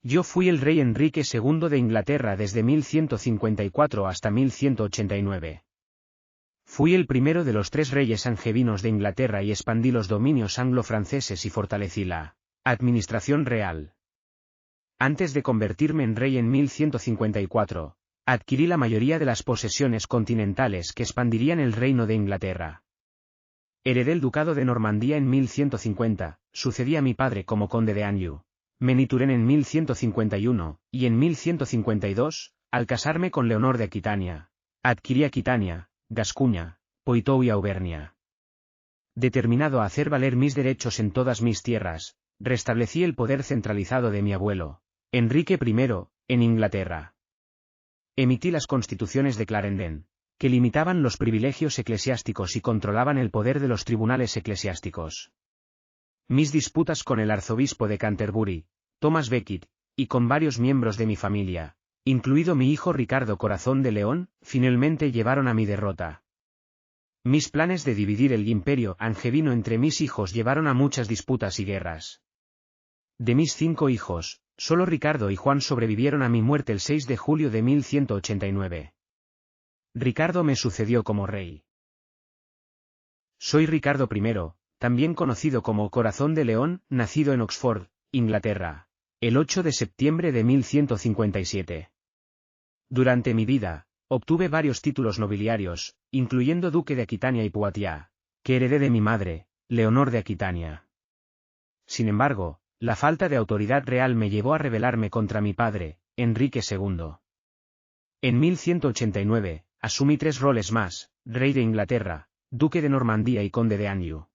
Yo fui el rey Enrique II de Inglaterra desde 1154 hasta 1189. Fui el primero de los 3 reyes angevinos de Inglaterra y expandí los dominios anglo-franceses y fortalecí la administración real. Antes de convertirme en rey en 1154, adquirí la mayoría de las posesiones continentales que expandirían el reino de Inglaterra. Heredé el ducado de Normandía en 1150, sucedí a mi padre como conde de Anjou. Menituren en 1151, y en 1152, al casarme con Leonor de Aquitania, adquirí Aquitania, Gascuña, Poitou y Auvernia. Determinado a hacer valer mis derechos en todas mis tierras, restablecí el poder centralizado de mi abuelo, Enrique I, en Inglaterra. Emití las constituciones de Clarendon, que limitaban los privilegios eclesiásticos y controlaban el poder de los tribunales eclesiásticos. Mis disputas con el arzobispo de Canterbury, Thomas Becket, y con varios miembros de mi familia, incluido mi hijo Ricardo Corazón de León, finalmente llevaron a mi derrota. Mis planes de dividir el imperio angevino entre mis hijos llevaron a muchas disputas y guerras. De mis 5 hijos, solo Ricardo y Juan sobrevivieron a mi muerte el 6 de julio de 1189. Ricardo me sucedió como rey. Soy Ricardo I, también conocido como Corazón de León, nacido en Oxford, Inglaterra, el 8 de septiembre de 1157. Durante mi vida, obtuve varios títulos nobiliarios, incluyendo Duque de Aquitania y Poitiers, que heredé de mi madre, Leonor de Aquitania. Sin embargo, la falta de autoridad real me llevó a rebelarme contra mi padre, Enrique II. En 1189, asumí 3 roles más, rey de Inglaterra, duque de Normandía y conde de Anjou.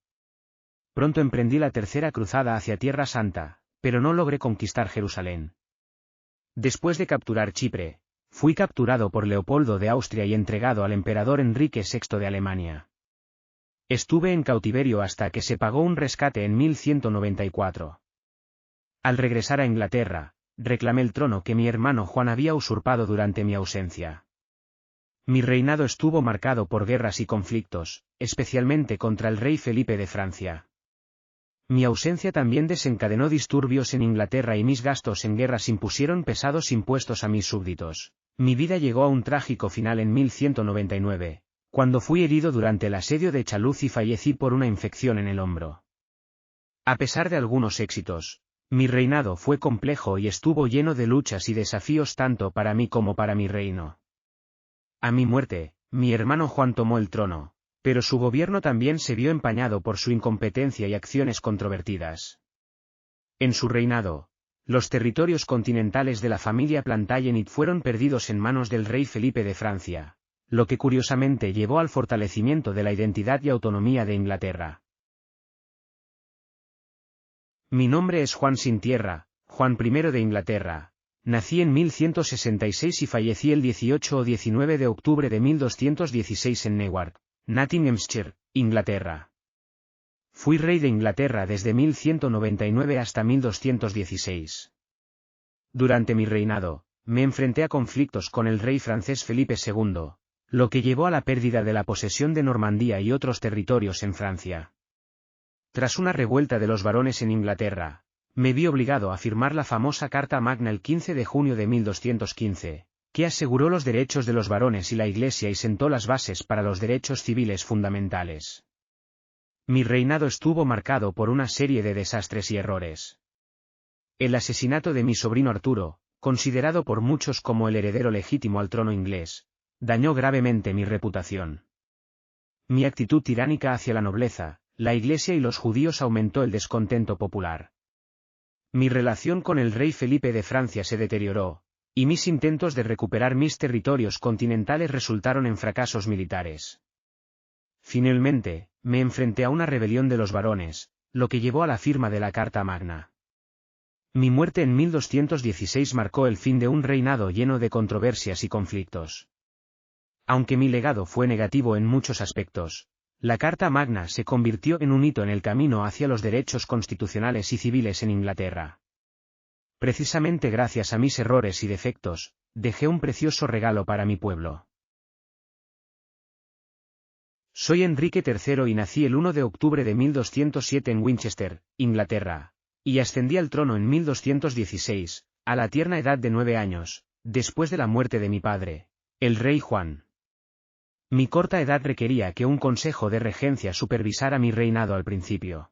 Pronto emprendí la tercera cruzada hacia Tierra Santa, pero no logré conquistar Jerusalén. Después de capturar Chipre, fui capturado por Leopoldo de Austria y entregado al emperador Enrique VI de Alemania. Estuve en cautiverio hasta que se pagó un rescate en 1194. Al regresar a Inglaterra, reclamé el trono que mi hermano Juan había usurpado durante mi ausencia. Mi reinado estuvo marcado por guerras y conflictos, especialmente contra el rey Felipe de Francia. Mi ausencia también desencadenó disturbios en Inglaterra y mis gastos en guerras impusieron pesados impuestos a mis súbditos. Mi vida llegó a un trágico final en 1199, cuando fui herido durante el asedio de Chaluz y fallecí por una infección en el hombro. A pesar de algunos éxitos, mi reinado fue complejo y estuvo lleno de luchas y desafíos tanto para mí como para mi reino. A mi muerte, mi hermano Juan tomó el trono, pero su gobierno también se vio empañado por su incompetencia y acciones controvertidas. En su reinado, los territorios continentales de la familia Plantagenet fueron perdidos en manos del rey Felipe de Francia, lo que curiosamente llevó al fortalecimiento de la identidad y autonomía de Inglaterra. Mi nombre es Juan sin tierra, Juan I de Inglaterra. Nací en 1166 y fallecí el 18 o 19 de octubre de 1216 en Newark, Nottinghamshire, Inglaterra. Fui rey de Inglaterra desde 1199 hasta 1216. Durante mi reinado, me enfrenté a conflictos con el rey francés Felipe II, lo que llevó a la pérdida de la posesión de Normandía y otros territorios en Francia. Tras una revuelta de los barones en Inglaterra, me vi obligado a firmar la famosa Carta Magna el 15 de junio de 1215, que aseguró los derechos de los barones y la Iglesia y sentó las bases para los derechos civiles fundamentales. Mi reinado estuvo marcado por una serie de desastres y errores. El asesinato de mi sobrino Arturo, considerado por muchos como el heredero legítimo al trono inglés, dañó gravemente mi reputación. Mi actitud tiránica hacia la nobleza, la Iglesia y los judíos aumentó el descontento popular. Mi relación con el rey Felipe de Francia se deterioró, y mis intentos de recuperar mis territorios continentales resultaron en fracasos militares. Finalmente, me enfrenté a una rebelión de los barones, lo que llevó a la firma de la Carta Magna. Mi muerte en 1216 marcó el fin de un reinado lleno de controversias y conflictos. Aunque mi legado fue negativo en muchos aspectos, la Carta Magna se convirtió en un hito en el camino hacia los derechos constitucionales y civiles en Inglaterra. Precisamente gracias a mis errores y defectos, dejé un precioso regalo para mi pueblo. Soy Enrique III y nací el 1 de octubre de 1207 en Winchester, Inglaterra, y ascendí al trono en 1216, a la tierna edad de 9 años, después de la muerte de mi padre, el rey Juan. Mi corta edad requería que un consejo de regencia supervisara mi reinado al principio.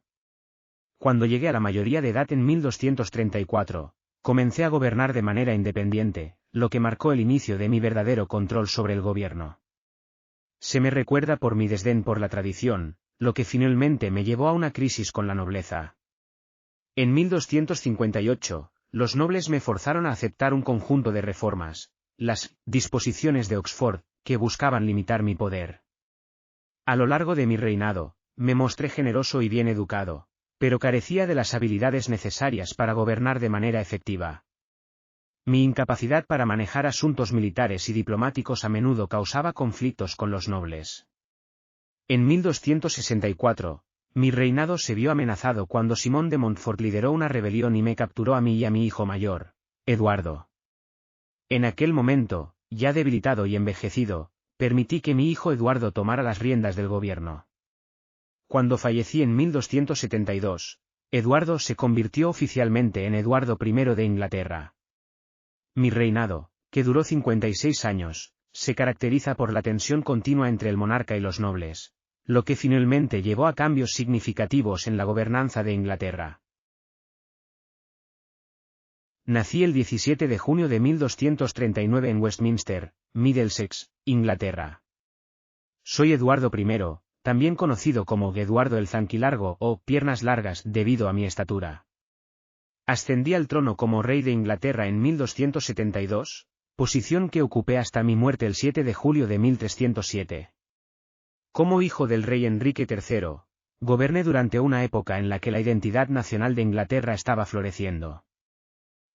Cuando llegué a la mayoría de edad en 1234, comencé a gobernar de manera independiente, lo que marcó el inicio de mi verdadero control sobre el gobierno. Se me recuerda por mi desdén por la tradición, lo que finalmente me llevó a una crisis con la nobleza. En 1258, los nobles me forzaron a aceptar un conjunto de reformas, las disposiciones de Oxford, que buscaban limitar mi poder. A lo largo de mi reinado, me mostré generoso y bien educado, pero carecía de las habilidades necesarias para gobernar de manera efectiva. Mi incapacidad para manejar asuntos militares y diplomáticos a menudo causaba conflictos con los nobles. En 1264, mi reinado se vio amenazado cuando Simón de Montfort lideró una rebelión y me capturó a mí y a mi hijo mayor, Eduardo. En aquel momento, ya debilitado y envejecido, permití que mi hijo Eduardo tomara las riendas del gobierno. Cuando fallecí en 1272, Eduardo se convirtió oficialmente en Eduardo I de Inglaterra. Mi reinado, que duró 56 años, se caracteriza por la tensión continua entre el monarca y los nobles, lo que finalmente llevó a cambios significativos en la gobernanza de Inglaterra. Nací el 17 de junio de 1239 en Westminster, Middlesex, Inglaterra. Soy Eduardo I, también conocido como Eduardo el Zanquilargo o Piernas Largas debido a mi estatura. Ascendí al trono como rey de Inglaterra en 1272, posición que ocupé hasta mi muerte el 7 de julio de 1307. Como hijo del rey Enrique III, goberné durante una época en la que la identidad nacional de Inglaterra estaba floreciendo.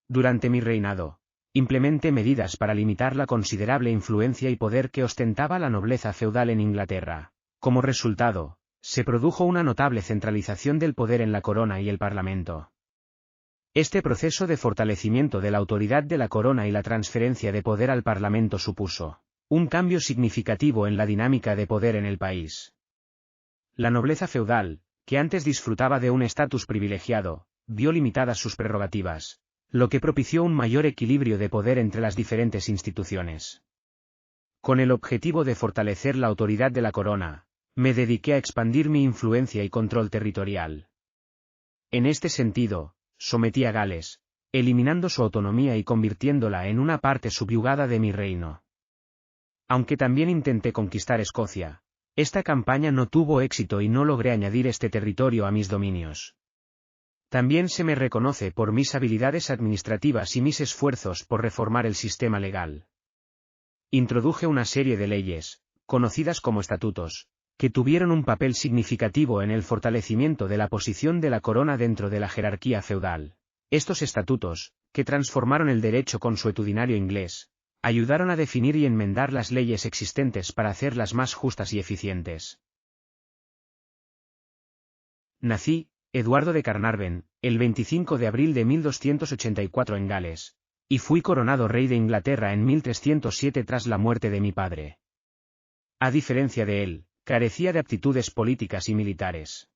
Durante mi reinado, implementé medidas para limitar la considerable influencia y poder que ostentaba la nobleza feudal en Inglaterra. Como resultado, se produjo una notable centralización del poder en la corona y el parlamento. Este proceso de fortalecimiento de la autoridad de la corona y la transferencia de poder al parlamento supuso un cambio significativo en la dinámica de poder en el país. La nobleza feudal, que antes disfrutaba de un estatus privilegiado, vio limitadas sus prerrogativas, lo que propició un mayor equilibrio de poder entre las diferentes instituciones. Con el objetivo de fortalecer la autoridad de la corona, me dediqué a expandir mi influencia y control territorial. En este sentido, sometí a Gales, eliminando su autonomía y convirtiéndola en una parte subyugada de mi reino. Aunque también intenté conquistar Escocia, esta campaña no tuvo éxito y no logré añadir este territorio a mis dominios. También se me reconoce por mis habilidades administrativas y mis esfuerzos por reformar el sistema legal. Introduje una serie de leyes, conocidas como estatutos, que tuvieron un papel significativo en el fortalecimiento de la posición de la corona dentro de la jerarquía feudal. Estos estatutos, que transformaron el derecho consuetudinario inglés, ayudaron a definir y enmendar las leyes existentes para hacerlas más justas y eficientes. Nací, Eduardo de Carnarvon, el 25 de abril de 1284 en Gales, y fui coronado rey de Inglaterra en 1307 tras la muerte de mi padre. A diferencia de él, carecía de aptitudes políticas y militares.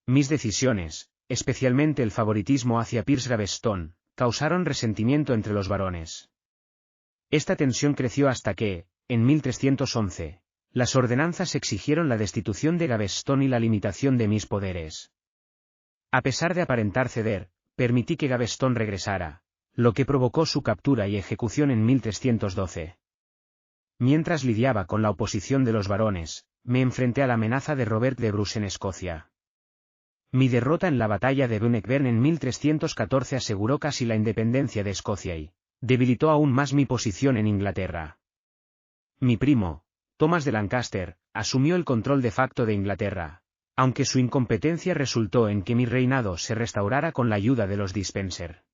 Mis decisiones, especialmente el favoritismo hacia Piers Gaveston, causaron resentimiento entre los varones. Esta tensión creció hasta que, en 1311, las ordenanzas exigieron la destitución de Gaveston y la limitación de mis poderes. A pesar de aparentar ceder, permití que Gaveston regresara, lo que provocó su captura y ejecución en 1312. Mientras lidiaba con la oposición de los varones, me enfrenté a la amenaza de Robert de Bruce en Escocia. Mi derrota en la batalla de Bannockburn en 1314 aseguró casi la independencia de Escocia y debilitó aún más mi posición en Inglaterra. Mi primo, Thomas de Lancaster, asumió el control de facto de Inglaterra, aunque su incompetencia resultó en que mi reinado se restaurara con la ayuda de los Despencer.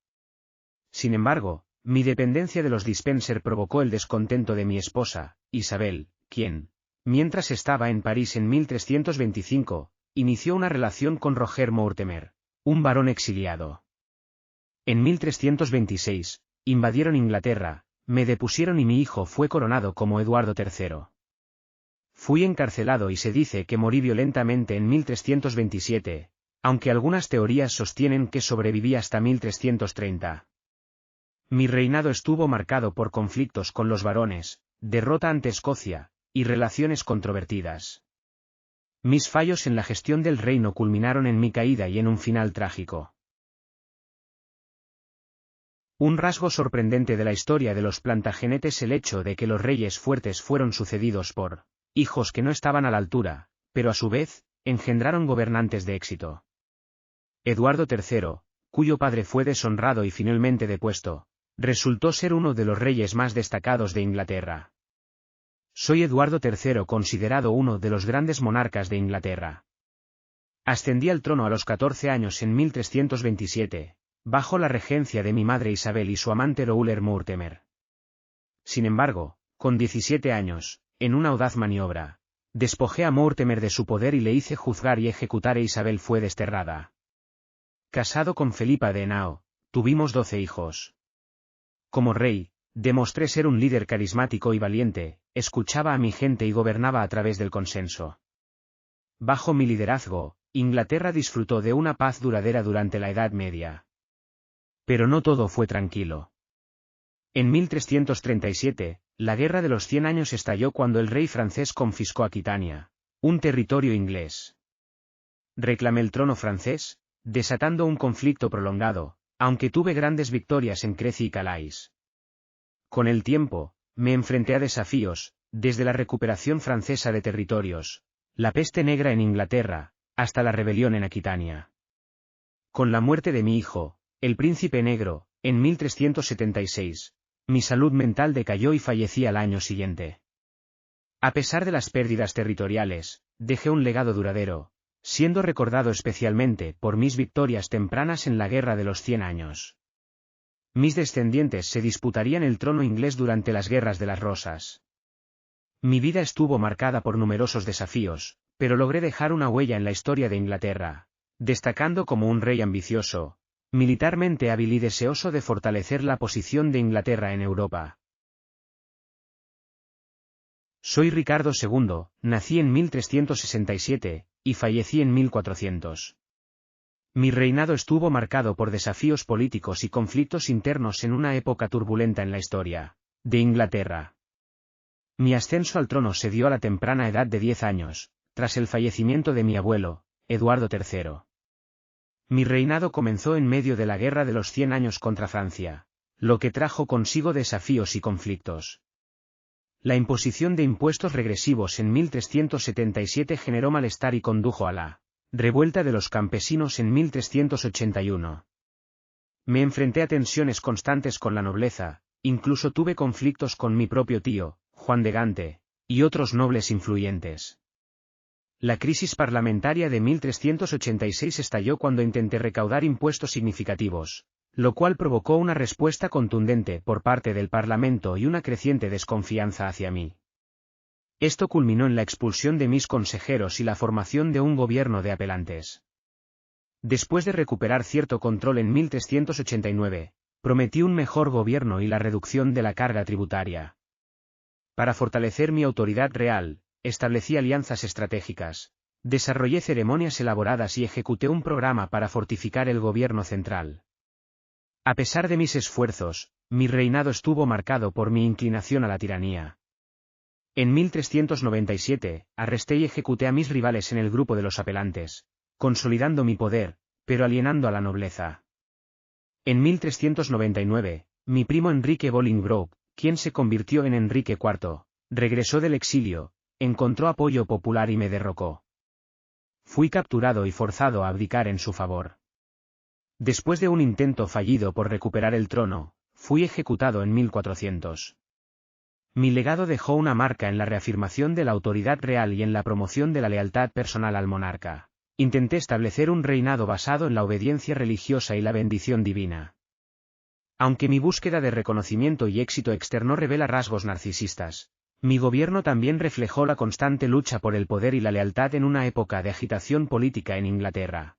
Sin embargo, mi dependencia de los Despencer provocó el descontento de mi esposa, Isabel, quien, mientras estaba en París en 1325, inició una relación con Roger Mortimer, un varón exiliado. En 1326, invadieron Inglaterra, me depusieron y mi hijo fue coronado como Eduardo III. Fui encarcelado y se dice que morí violentamente en 1327, aunque algunas teorías sostienen que sobreviví hasta 1330. Mi reinado estuvo marcado por conflictos con los varones, derrota ante Escocia, y relaciones controvertidas. Mis fallos en la gestión del reino culminaron en mi caída y en un final trágico. Un rasgo sorprendente de la historia de los Plantagenet es el hecho de que los reyes fuertes fueron sucedidos por hijos que no estaban a la altura, pero a su vez, engendraron gobernantes de éxito. Eduardo III, cuyo padre fue deshonrado y finalmente depuesto, resultó ser uno de los reyes más destacados de Inglaterra. Soy Eduardo III, considerado uno de los grandes monarcas de Inglaterra. Ascendí al trono a los 14 años en 1327, bajo la regencia de mi madre Isabel y su amante Rowler Mortimer. Sin embargo, con 17 años, en una audaz maniobra, despojé a Mortimer de su poder y le hice juzgar y ejecutar e Isabel fue desterrada. Casado con Felipa de Henao, tuvimos 12 hijos. Como rey, demostré ser un líder carismático y valiente, escuchaba a mi gente y gobernaba a través del consenso. Bajo mi liderazgo, Inglaterra disfrutó de una paz duradera durante la Edad Media. Pero no todo fue tranquilo. En 1337, la Guerra de los 100 Años estalló cuando el rey francés confiscó Aquitania, un territorio inglés. Reclamé el trono francés, desatando un conflicto prolongado, aunque tuve grandes victorias en Crecy y Calais. Con el tiempo, me enfrenté a desafíos, desde la recuperación francesa de territorios, la peste negra en Inglaterra, hasta la rebelión en Aquitania. Con la muerte de mi hijo, el príncipe negro, en 1376, mi salud mental decayó y fallecí al año siguiente. A pesar de las pérdidas territoriales, dejé un legado duradero, siendo recordado especialmente por mis victorias tempranas en la Guerra de los 100 Años. Mis descendientes se disputarían el trono inglés durante las Guerras de las Rosas. Mi vida estuvo marcada por numerosos desafíos, pero logré dejar una huella en la historia de Inglaterra, destacando como un rey ambicioso, militarmente hábil y deseoso de fortalecer la posición de Inglaterra en Europa. Soy Ricardo II, nací en 1367, y fallecí en 1400. Mi reinado estuvo marcado por desafíos políticos y conflictos internos en una época turbulenta en la historia de Inglaterra. Mi ascenso al trono se dio a la temprana edad de 10 años, tras el fallecimiento de mi abuelo, Eduardo III. Mi reinado comenzó en medio de la Guerra de los 100 Años contra Francia, lo que trajo consigo desafíos y conflictos. La imposición de impuestos regresivos en 1377 generó malestar y condujo a la revuelta de los campesinos en 1381. Me enfrenté a tensiones constantes con la nobleza, incluso tuve conflictos con mi propio tío, Juan de Gante, y otros nobles influyentes. La crisis parlamentaria de 1386 estalló cuando intenté recaudar impuestos significativos, lo cual provocó una respuesta contundente por parte del Parlamento y una creciente desconfianza hacia mí. Esto culminó en la expulsión de mis consejeros y la formación de un gobierno de apelantes. Después de recuperar cierto control en 1389, prometí un mejor gobierno y la reducción de la carga tributaria. Para fortalecer mi autoridad real, establecí alianzas estratégicas, desarrollé ceremonias elaboradas y ejecuté un programa para fortificar el gobierno central. A pesar de mis esfuerzos, mi reinado estuvo marcado por mi inclinación a la tiranía. En 1397, arresté y ejecuté a mis rivales en el grupo de los apelantes, consolidando mi poder, pero alienando a la nobleza. En 1399, mi primo Enrique Bolingbroke, quien se convirtió en Enrique IV, regresó del exilio, encontró apoyo popular y me derrocó. Fui capturado y forzado a abdicar en su favor. Después de un intento fallido por recuperar el trono, fui ejecutado en 1400. Mi legado dejó una marca en la reafirmación de la autoridad real y en la promoción de la lealtad personal al monarca. Intenté establecer un reinado basado en la obediencia religiosa y la bendición divina. Aunque mi búsqueda de reconocimiento y éxito externo revela rasgos narcisistas, mi gobierno también reflejó la constante lucha por el poder y la lealtad en una época de agitación política en Inglaterra.